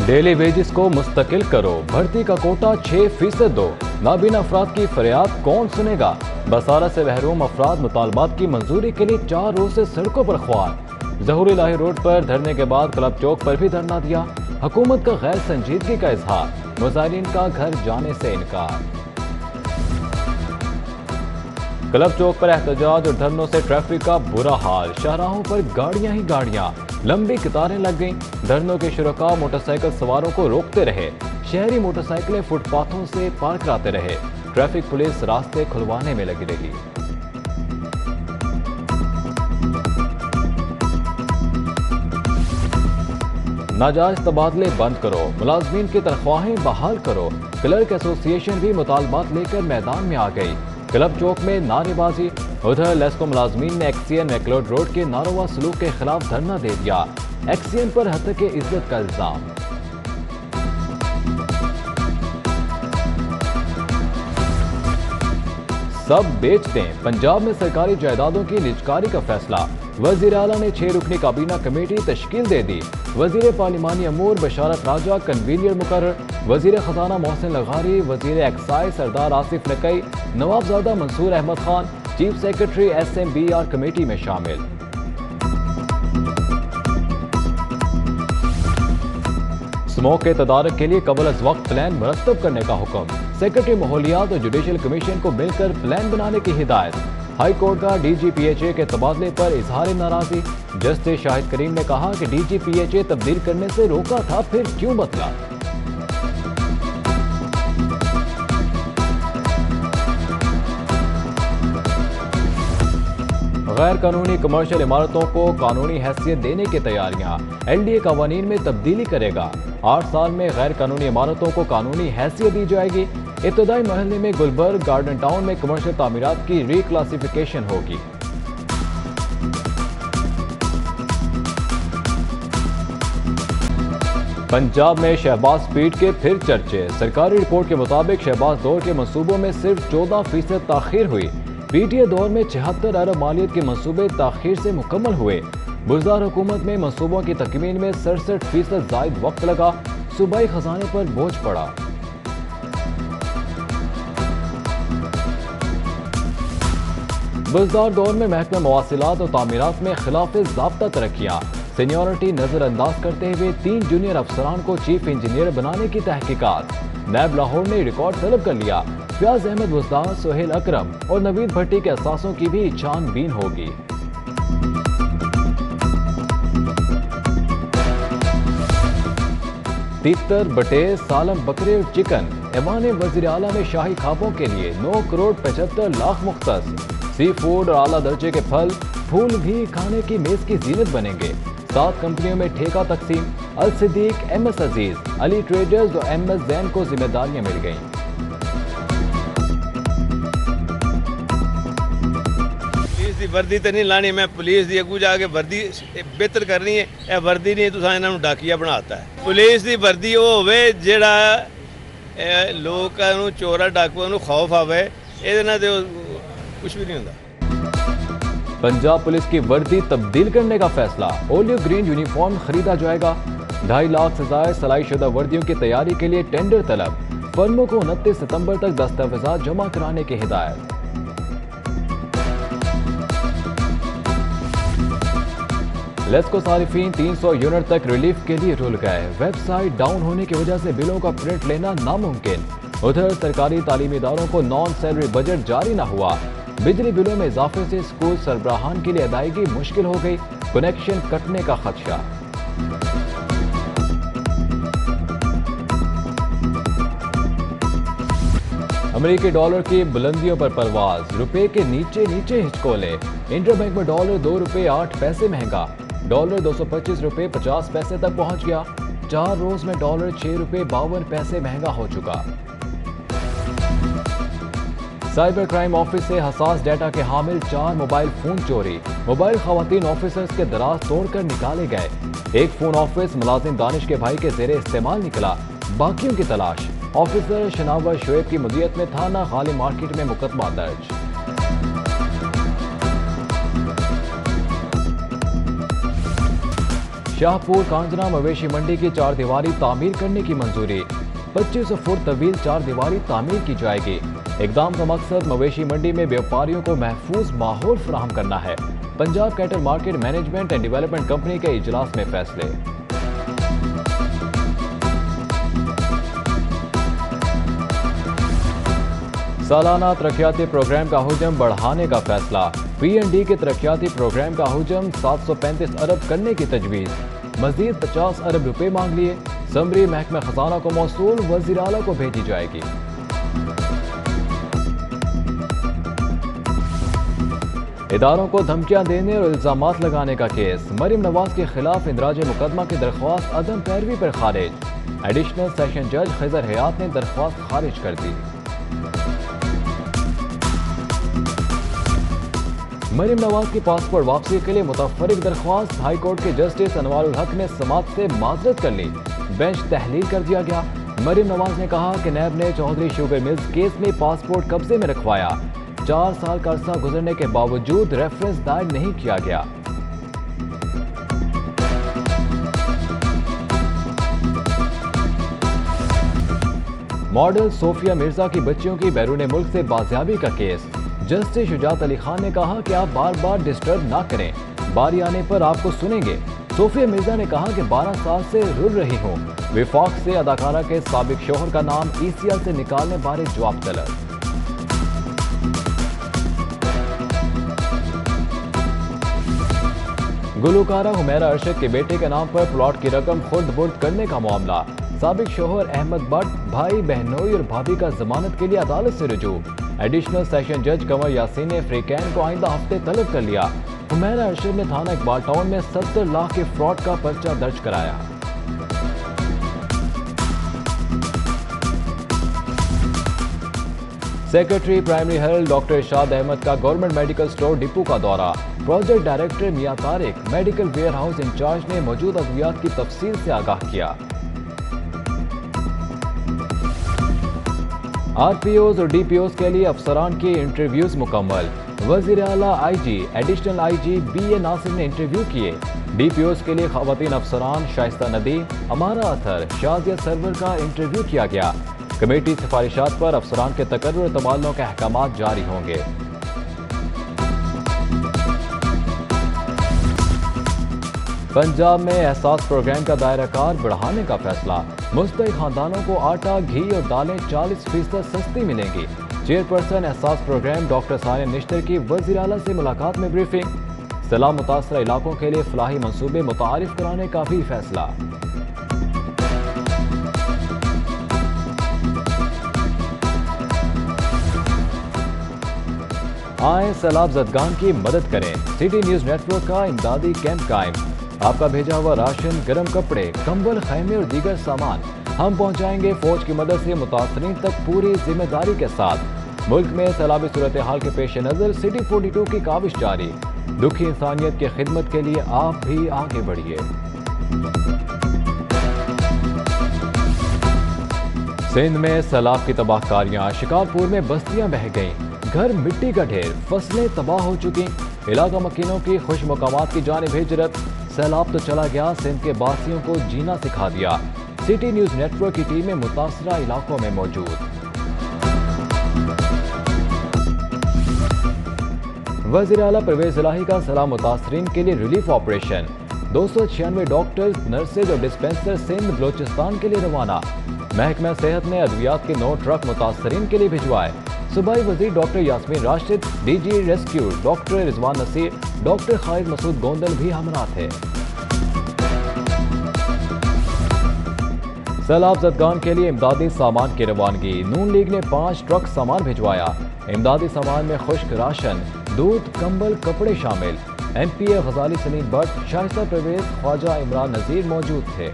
Daily wages کو مستقل کرو، بھرتی کا کوٹا 6% دو، نابینا افراد کی فریاد کون سنے گا؟ بسارہ سے محروم افراد مطالبات کی منظوری کے لیے 4 روز سے سڑکوں پر خوار۔ ظہور الہی روڈ پر دھرنے کے بعد کلب چوک پر بھی دھرنا دیا، حکومت کا غیر سنجیدگی کا اظہار، مظاہرین کا گھر جانے سے انکار۔ کلب چوک پر احتجاج اور دھرنوں سے ٹریفک کا برا حال، شاہراہوں پر گاڑیاں ہی گاڑیاں، لمبی قطاریں لگ گئیں۔ دھرنوں کے شرکاء موٹر سائیکل سواروں کو روکتے رہے، شہری موٹر سائیکلیں فٹ پاتھوں سے پار کراتے رہے، ٹریفک پولیس راستے کھلوانے میں لگی رہی۔ ناجائز تبادلے بند کرو، ملازمین کی تنخواہیں بحال کرو، کلرک ایسوسی ایشن بھی مطالبات لے کر میدان میں آ گئی۔ کلب چوک میں نعرے بازی، ادھر لیسکو ملازمین نے ایکسین میکلوڈ روڈ کے ناروا سلوک کے خلاف دھرنا دے دیا، ایکسین پر ہتک عزت کا الزام۔ سب بیچ دیں، پنجاب میں سرکاری جائیدادوں کی نجکاری کا فیصلہ، وزیر اعلیٰ نے 6 رکنی کابینہ کمیٹی تشکیل دے دی، وزیر پارلیمانی امور بشارت راجہ کنوینر مقرر، وزیر خزانہ محسن لغاری، وزیر excise Sardar Asif Naqvi, Nawabzada Mansoor Ahmed Khan chief secretary SMBR committee میں شامل۔ اسموک کے تدارک کے لیے قبل از وقت پلان مرتب کرنے کا حکم، سیکرٹری ماحولیات اور جوڈیشل کمیشن کو مل کر پلان بنانے کی ہدایت۔ ہائی کورٹ کا DGPHA کے تبادلے پر اظہار ناراضی، جسٹس شاہد کریم نے کہا کہ DGPHA تبدیل کرنے سے روکا تھا، پھر کیوں بدلا؟ غیر قانونی کمرشل عمارتوں کو قانونی حیثیت دینے کی تیاریاں، LDA قوانین میں تبدیلی کرے گا، 8 سال میں غیر قانونی عمارتوں کو قانونی حیثیت دی جائے گی۔ ابتدائی مرحلے میں گلبرگ گارڈن ٹاؤن میں کمرشل تعمیرات کی ری کلاسیفیکیشن ہوگی۔ پنجاب میں شہباز سپیڈ کے پھر چرچے، سرکاری رپورٹ کے مطابق شہباز دور کے منصوبوں میں صرف 14% تاخیر ہوئی، PTA دور میں 76 ارب مالیت کے منصوبے تاخیر سے مکمل ہوئے، بزدار حکومت میں منصوبوں کی تکمیل میں 67% زائد وقت لگا، صوبائی خزانے پر بوجھ پڑا۔ بزدار دور میں محکمہ مواصلات اور تعمیرات میں خلاف ضابطہ ترقیاں، سینیورٹی نظر انداز کرتے ہوئے 3 جونیئر افسران کو چیف انجینئر بنانے کی تحقیقات، نیب لاہور نے ریکارڈ طلب کر لیا، فیاض احمد بزدار، سہیل اکرم اور نوید بھٹی کے اثاثوں کی بھی چھان بین ہوگی۔ تیتر، بٹیر، سالم بکرے اور چکن، ایوان وزیر اعلیٰ میں شاہی خوابوں کے لیے 9 کروڑ 75 لاکھ مختص، سی فوڈ اور اعلیٰ درجے کے پھل پھول بھی کھانے کی میز کی زینت بنیں گے، 7 کمپنیوں میں ٹھیکہ تقسیم، الصدیق، MS عزیز، علی ٹریڈرز اور MS زین کو ذمہ داریاں مل گئیں۔ پولیس دی وردی تے نہیں لانی، میں پولیس دی اگو جا کے وردی بہتر کرنی ہے، اے وردی نہیں تو انہاں نوں ڈاکیا بناتا ہے۔ پولیس دی وردی وہ ہوے جیڑا لوکاں نوں چوراں ڈاکواں نوں خوف آوے، اے نال تے کچھ بھی نہیں ہوندا۔ پنجاب پولیس کی وردی تبدیل کرنے کا فیصلہ، اولیو گرین یونیفارم خریدا جائے گا، 2.5 لاکھ سے زائد سلائی شدہ وردیوں کی تیاری کے لیے ٹینڈر طلب، فرموں کو 29 ستمبر تک دستاویزات جمع کرانے کی ہدایت۔ لیسکو صارفین 300 یونٹ تک ریلیف کے لیے رول گئے، ویب سائٹ ڈاؤن ہونے کی وجہ سے بلوں کا پرنٹ لینا ناممکن، ادھر سرکاری تعلیمی اداروں کو نان سیلری بجٹ جاری نہ ہوا، بجلی بلوں میں اضافے سے اسکول سربراہان کے لیے ادائیگی مشکل ہو گئی، کنیکشن کٹنے کا خدشہ۔ امریکی ڈالر کی بلندیوں پر پرواز، روپے کے نیچے ہچکولے، انٹر بینک میں ڈالر 2 روپے 8 پیسے مہنگا، ڈالر 225 روپے 50 پیسے تک پہنچ گیا، 4 روز میں ڈالر 6 روپے 52 پیسے مہنگا ہو چکا۔ سائبر کرائم آفس سے حساس ڈیٹا کے حامل 4 موبائل فون چوری، موبائل خواتین آفیسرز کے دراز توڑ کر نکالے گئے، ایک فون آفس ملازم دانش کے بھائی کے زیر استعمال نکلا، باقیوں کی تلاش، آفیسر شناور شعیب کی مدیریت میں تھانہ غالی مارکیٹ میں مقدمہ درج۔ शाहपुर कांजना मवेशी मंडी की 4 दीवारी तामीर करने की मंजूरी। 25 फुट तवील 4 दीवारी तामीर की जाएगी। इकदाम का मकसद मवेशी मंडी में व्यापारियों को महफूज माहौल फराहम करना है। Punjab cattle market management and development company के इजलास में फैसले। सालाना तरक्याती प्रोग्राम का हुजम बढ़ाने का फैसला। PND के तरक्याती प्रोग्राम का हुजम 735 अरब करने की तजवीज़। मजीद 50 अरब रुपए मांग लिए। समरी महकमा खजाना को मौसूल वज़ीर आला को भेजी जाएगी। इदारों को धमकियां देने और इल्जामात लगाने का केस। मरीम नवाज के खिलाफ इंदराज मुकदमा की दरख्वास्त अदम पैरवी पर खारिज। एडिशनल सेशन जज खिजर हयात ने दरख्वास्त खारिज कर दी। मरीम नवाज की पासपोर्ट वापसी के लिए मुतफरिक दरख्वास्त। हाई कोर्ट के जस्टिस अनवारुल हक ने समात से माजरत कर ली। बेंच तहलील कर दिया गया। मरीम नवाज ने कहा कि नैब ने चौधरी शुगर मिल्स केस में पासपोर्ट कब्जे में रखवाया। 4 साल का अरसा गुजरने के बावजूद रेफरेंस दायर नहीं किया गया। मॉडल सोफिया मिर्जा की बच्चियों की बैरून मुल्क से बाजियाबी का केस। जस्टिस शुजात अली खान ने कहा कि आप बार बार डिस्टर्ब ना करें, बारी आने पर आपको सुनेंगे। सोफिया मिर्जा ने कहा कि 12 साल से रुल रही हूं। विफाक से अदाकारा के साबिक शोहर का नाम ECL से निकालने बारे जवाब तलब। गुलकारा हुमैरा अरशद के बेटे के नाम पर प्लॉट की रकम खुर्द बुर्द करने का मामला। साबिक शोहर अहमद भट्ट भाई बहनोई और भाभी का जमानत के लिए अदालत से रुजू। एडिशनल सेशन जज कंवर यासीन ने फ्रीकैन को आइंदा हफ्ते तलब कर लिया। हुमैरा अरशद ने थाना इकबाल टाउन में 70 लाख के फ्रॉड का पर्चा दर्ज कराया। Secretary primary health doctor Irshad Ahmad का गवर्नमेंट मेडिकल स्टोर डिपो का दौरा। Project director Mian Tariq medical warehouse incharge ने मौजूद अद्वियात की तफसील से आगाह किया। RPOs और DPOs के लिए अफसरान की इंटरव्यूज मुकम्मल। वज़ीर आला IG additional IG BA Nasir ने इंटरव्यू किए। DPOs के लिए खवातीन अफसरान शाइस्ता नदी, अमारा अथर, शाजिया सरवर का इंटरव्यू किया गया। कमेटी सिफारिशात पर अफसरान के तकर्रुर तबादलों के अहकामात जारी होंगे। पंजाब में एहसास प्रोग्राम का दायरा कार बढ़ाने का फैसला। मुस्तहिक खानदानों को आटा, घी और दालें 40% सस्ती मिलेंगी। चेयरपर्सन एहसास प्रोग्राम डॉक्टर सानिया निश्तर की वज़ीर आला से मुलाकात में ब्रीफिंग। सैलाब मुतासरा इलाकों के लिए फलाही मंसूबे मुतारिफ कराने का भी फैसला। आए सैलाब ज़दगान की मदद करें। सिटी न्यूज़ नेटवर्क का इमदादी कैंप कायम। आपका भेजा हुआ राशन, गर्म कपड़े, कंबल, खैमे और दीगर सामान हम पहुंचाएंगे फौज की मदद से मुतासरीन तक पूरी जिम्मेदारी के साथ। मुल्क में सैलाबी सूरत हाल के पेश नज़र सिटी 42 की काविश जारी। दुखी इंसानियत की खिदमत के लिए आप भी आगे बढ़िए। सिंध में सैलाब की तबाहकारियां। शिकारपुर में बस्तियां बह गईं, घर मिट्टी का ढेर, फसलें तबाह हो चुकी। इलाका मकीनों की खुश मकामात की जानिब हिजरत। सैलाब तो चला गया, सिंध के बासियों को जीना सिखा दिया। सिटी न्यूज़ नेटवर्क की टीमें मुतासरा इलाकों में मौजूद। वज़ीर आला परवेज इलाही का सलाम मुतासरीन के लिए रिलीफ ऑपरेशन। 296 डॉक्टर्स, नर्सेज और डिस्पेंसर सिंध बलोचिस्तान के लिए रवाना। महकमा सेहत ने अद्वियात के 9 ट्रक मुतासरीन के लिए भिजवाए। सूबाई वजीर doctor Yasmeen Rashid, DG rescue doctor Rizwan Naseer, doctor Khalid Masood Gondal भी हमरा थे। सैलाब ज़दगान के लिए इमदादी सामान की रवानगी। नून लीग ने 5 ट्रक सामान भिजवाया। इमदादी सामान में खुश्क राशन, दूध, कंबल, कपड़े शामिल। MPA गजाली सलीम भट्ट, शाइस्ता परवेज, ख्वाजा इमरान नज़ीर मौजूद थे।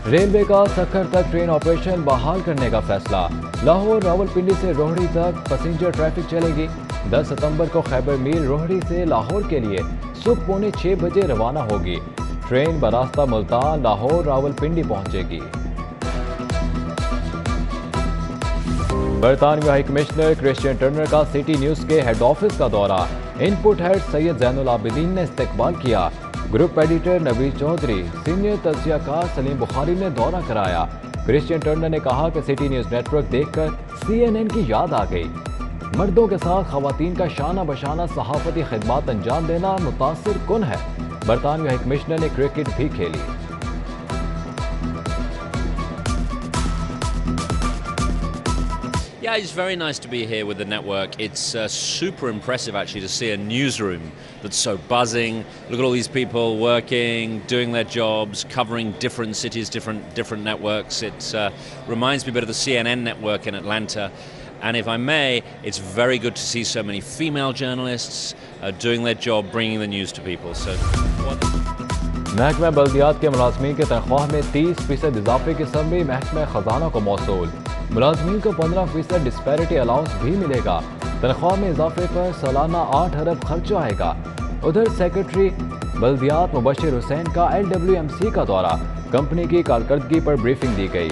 रेलवे का सखर तक ट्रेन ऑपरेशन बहाल करने का फैसला। लाहौर रावलपिंडी से रोहड़ी तक पैसेंजर ट्रैफिक चलेगी। 10 सितंबर को खैबर मीर रोहड़ी से लाहौर के लिए सुबह 5:45 बजे रवाना होगी। ट्रेन बरास्ता मुल्तान लाहौर रावलपिंडी पहुंचेगी। बरतानवी हाई कमिश्नर क्रिश्चियन टर्नर का सिटी न्यूज़ के हेड ऑफिस का दौरा। इनपुट हेड सैयद ज़ैनुल आबिदीन ने इस्तकबाल किया। Group editor Naveed Chaudhry, senior तज्जियाकार सलीम बुखारी ने दौरा कराया। क्रिश्चियन टर्नर ने कहा कि सिटी न्यूज़ नेटवर्क देखकर CNN की याद आ गई। मर्दों के साथ खवातीन का शाना बशाना सहाफती खिदमात अंजाम देना मुतासिर कुन है। बरतानवी हाई कमिश्नर ने क्रिकेट भी खेली। Yeah, it's very nice to be here with the network. It's super impressive actually to see a newsroom that's so buzzing. Look at all these people working, doing their jobs, covering different cities, different networks. It reminds me a bit of the CNN network in Atlanta. And if I may, it's very good to see so many female journalists doing their job, bringing the news to people. So. महकमा बल्दियात के मुलाजमीन की तनख्वाह में 30% इजाफे की summary महकमा खजाना को मौसूल। मुलाजमीन को 15% डिस्पैरिटी अलाउंस भी मिलेगा। तनख्वाह में इजाफे पर सालाना 8 अरब खर्चा आएगा। उधर सेक्रेटरी बल्दियात मुबशिर हुसैन का LWMC का दौरा, कंपनी की कारकर्दगी पर ब्रीफिंग दी गई।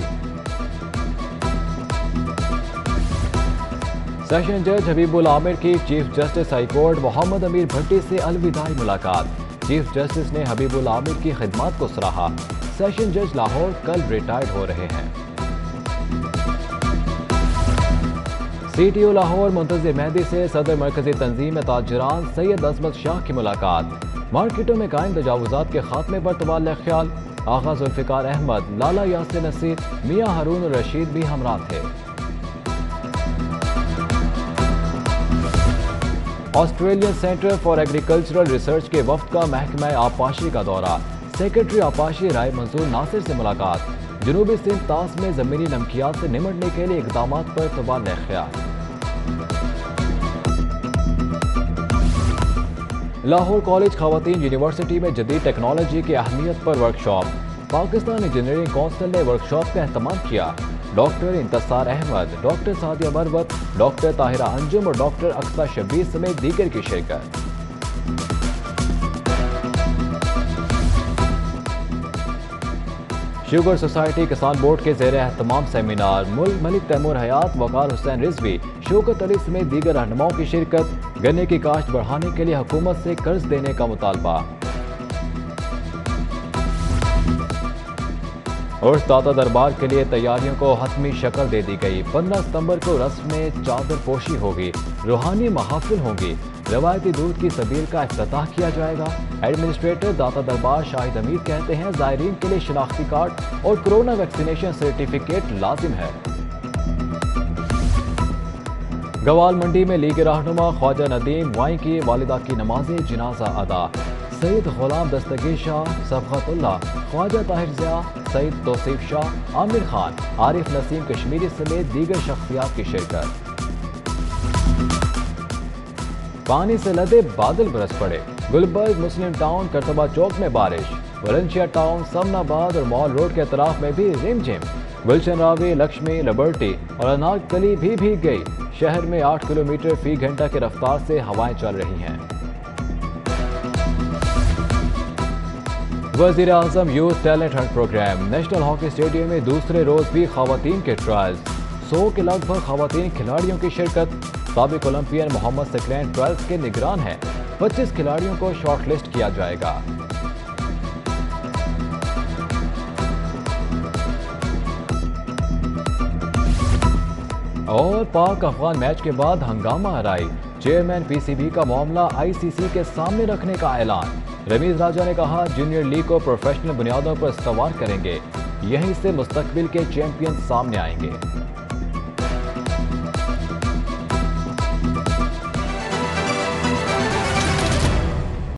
सेशन जज हबीबुल आमिर की chief justice high court Mohammad Amir Bhatti से अलविदाई मुलाकात। चीफ जस्टिस ने हबीबुल आमिर की खिदमत को सराहा। सेशन जज लाहौर कल रिटायर्ड हो रहे हैं। CTO लाहौर मुंतज़िर मेहदी से सदर मरकजी तंजीम ताजरान सैयद अजमत शाह की मुलाकात। मार्केटों में कायम तजावुजात के खात्मे पर तबादला ख्याल। आगा जुल्फ़िकार अहमद, लाला यासिर नसीर, मियां हारून रशीद भी हमरा थे। Australian centre for agricultural research के वफ्द का महकमा आबपाशी का दौरा। सेक्रेटरी आबपाशी राय मंजूर नासिर से मुलाकात। जनूबी सिंध तास में ज़मीनी नमकियात से निमटने के लिए इक़दामात पर तबादला ख्याल। लाहौर कॉलेज खवातीन यूनिवर्सिटी में जदीद टेक्नोलॉजी की अहमियत पर वर्कशॉप। पाकिस्तान इंजीनियरिंग काउंसिल ने वर्कशॉप का एहतमाम किया। Doctor Intisar Ahmed, doctor Sadia Marwat, doctor Tahira Anjum और डॉक्टर अक्सा शबीर समेत दीगर की शिरकत। शुगर सोसाइटी किसान बोर्ड के ज़ेर एहतमाम सेमिनार। मलिक तैमूर हयात, वकार हुसैन रिजवी, शौकत अली समेत दीगर रहनुमाओं की शिरकत। गन्ने की काश्त बढ़ाने के लिए हुकूमत से कर्ज देने का मुतालबा। उर्स दाता दरबार के लिए तैयारियों को हतमी शक्ल दे दी गई। 15 सितंबर को रस्म में चादर पोशी होगी। रूहानी महाफिल होंगी। रवायती दूध की सबील का इफ्तिताह किया जाएगा। एडमिनिस्ट्रेटर दाता दरबार शाहिद हमीद कहते हैं ज़ायरीन के लिए शिनाख्ती कार्ड और कोरोना वैक्सीनेशन सर्टिफिकेट लाजिम है। गवाल मंडी में लीग रहनुमा ख्वाजा नदीम वाई की वालिदा की नमाज जनाजा अदा। सईद गुलाम दस्तगीर शाह, सफकतुल्लाह, ख्वाजा ताहिर ज़िया, सईद तौसीफ शाह, आमिर खान, आरिफ नसीम कश्मीरी समेत दीगर शख्सियात की शिरकत। पानी से लदे बादल बरस पड़े। गुलबर्ग, मुस्लिम टाउन, करतबा चौक में बारिश। वलंशिया टाउन, समनाबाद और मॉल रोड के अतराफ में भी रिमझिम। गुलशन रावी, लक्ष्मी, लिबर्टी और अनारकली भी भीग गई। शहर में 8 किलोमीटर फी घंटा की रफ्तार से हवाएं चल रही हैं। वज़ीर आज़म youth talent hunt programme. National hockey stadium में दूसरे रोज भी खवातीन के ट्रायल्स। 100 के लगभग खवातीन खिलाड़ियों की शिरकत। साबिक ओलंपियन मोहम्मद सकलैन ट्रायल्स के निगरान हैं। 25 खिलाड़ियों को शॉर्टलिस्ट किया जाएगा। और पाक अफगान मैच के बाद हंगामा हराई। चेयरमैन PCB का मामला ICC के सामने रखने का ऐलान। रमीज राजा ने कहा जूनियर लीग को प्रोफेशनल बुनियादों पर इस्तवार करेंगे। यहीं से मुस्तकबिल के चैंपियन सामने आएंगे।